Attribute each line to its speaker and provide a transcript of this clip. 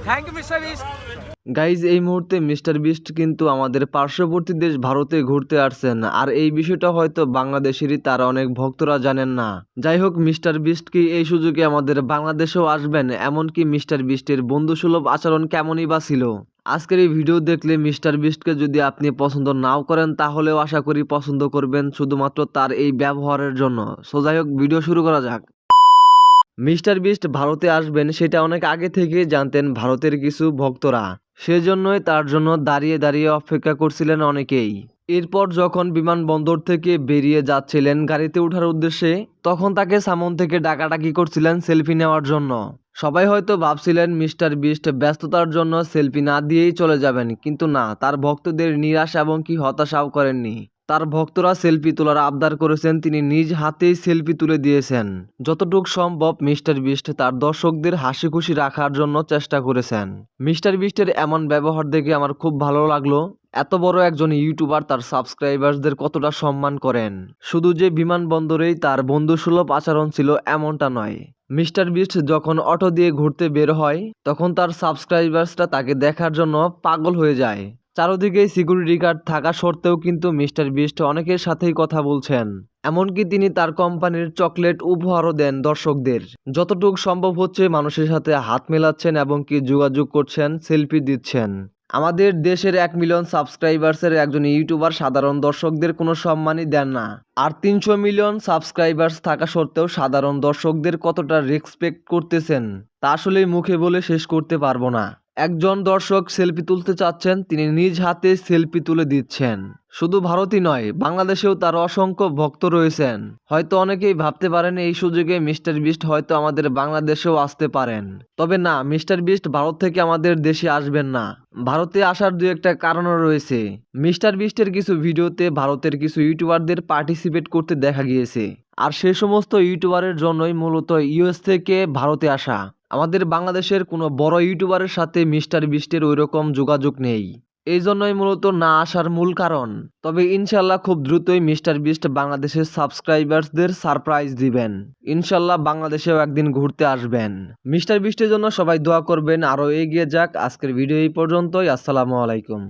Speaker 1: Thank you mister Beast.
Speaker 2: Guys এই মুহূর্তে mister beast কিন্তু আমাদের পার্শ্ববর্তী দেশ ভারতে ঘুরতে আসছেন, আর এই বিষয়টা হয়তো বাংলাদেশেরই তার অনেক ভক্তরা জানেন না। যাই হোক, মিস্টার বিস্ট কি এই সুযোগে আমাদের বাংলাদেশেও আসবেন? এমনকি মিস্টার বিস্টের বন্ধুসুলভ আচরণ কেমনই বা ছিল? আজকের এই ভিডিও দেখলে মিস্টার বিস্টকে যদি আপনি পছন্দ নাও করেন, তাহলেও আশা করি পছন্দ করবেন শুধুমাত্র তার এই ব্যবহারের জন্য। সো যাই হোক, ভিডিও শুরু করা যাক। মিস্টার বিস্ট ভারতে আসবেন সেটা অনেক আগে থেকে জানতেন ভারতের কিছু ভক্তরা, সেজন্যই তার জন্য দাঁড়িয়ে দাঁড়িয়ে অপেক্ষা করছিলেন অনেকেই। এরপর যখন বিমানবন্দর থেকে বেরিয়ে যাচ্ছিলেন গাড়িতে ওঠার উদ্দেশ্যে, তখন তাকে সামন থেকে ডাকাডাকি করছিলেন সেলফি নেওয়ার জন্য। সবাই হয়তো ভাবছিলেন মিস্টার বিস্ট ব্যস্ততার জন্য সেলফি না দিয়েই চলে যাবেন, কিন্তু না, তার ভক্তদের নিরাশ এবং কি হতাশাও করেননি। তার ভক্তরা সেলফি তোলার আবদার করেছেন, তিনি নিজ হাতেই সেলফি তুলে দিয়েছেন। যতটুকু সম্ভব মিস্টার বিস্ট তার দর্শকদের হাসি খুশি রাখার জন্য চেষ্টা করেছেন। মিস্টার বিস্টের এমন ব্যবহার দেখে আমার খুব ভালো লাগলো। এত বড় একজন ইউটিউবার তার সাবস্ক্রাইবারদের কতটা সম্মান করেন। শুধু যে বিমানবন্দরেই তার বন্ধুসুলভ আচরণ ছিল এমনটা নয়। মিস্টার বিস্ট যখন অটো দিয়ে ঘুরতে বের হয়, তখন তার সাবস্ক্রাইবার্সরা তাকে দেখার জন্য পাগল হয়ে যায়। চারদিকে সিকিউরিটি গার্ড থাকা সত্ত্বেও কিন্তু মিস্টার বিস্ট অনেকের সাথেই কথা বলছেন। এমনকি তিনি তার কোম্পানির চকলেট উপহারও দেন দর্শকদের। যতটুকু সম্ভব হচ্ছে মানুষের সাথে হাত মেলাচ্ছেন এবং কি যোগাযোগ করছেন, সেলফি দিচ্ছেন। আমাদের দেশের 1 মিলিয়ন সাবস্ক্রাইবার্সের একজন ইউটিউবার সাধারণ দর্শকদের কোনো সম্মানই দেন না। আর 300 মিলিয়ন সাবস্ক্রাইবার্স থাকা সত্ত্বেও সাধারণ দর্শকদের কতটা রেসপেক্ট করতেছেন তা আসলেই মুখে বলে শেষ করতে পারবো না। একজন দর্শক সেলফি তুলতে চাচ্ছেন, তিনি নিজ হাতে সেলফি তুলে দিচ্ছেন। শুধু ভারতই নয়, বাংলাদেশেও তার অসংখ্য ভক্ত রয়েছেন। হয়তো অনেকেই ভাবতে পারেন এই সুযোগে মিস্টার বিস্ট হয়তো আমাদের বাংলাদেশেও আসতে পারেন। তবে না, মিস্টার বিস্ট ভারত থেকে আমাদের দেশে আসবেন না। ভারতে আসার দু একটা কারণও রয়েছে। মিস্টার বিস্টের কিছু ভিডিওতে ভারতের কিছু ইউটিউবারদের পার্টিসিপেট করতে দেখা গিয়েছে, আর সে সমস্ত ইউটিউবারের জন্যই মূলত ইউএস থেকে ভারতে আসা। আমাদের বাংলাদেশের কোনো বড় ইউটিউবারের সাথে মিস্টার বিস্টের ওইরকম যোগাযোগ নেই, এই জন্যই মূলত না আসার মূল কারণ। তবে ইনশাল্লাহ খুব দ্রুতই মিস্টার বিস্ট বাংলাদেশের সাবস্ক্রাইবার্সদের সারপ্রাইজ দিবেন। ইনশাল্লাহ বাংলাদেশেও একদিন ঘুরতে আসবেন। মিস্টার বিস্টের জন্য সবাই দোয়া করবেন, আরও এগিয়ে যাক। আজকের ভিডিও এই পর্যন্তই। আসসালামু আলাইকুম।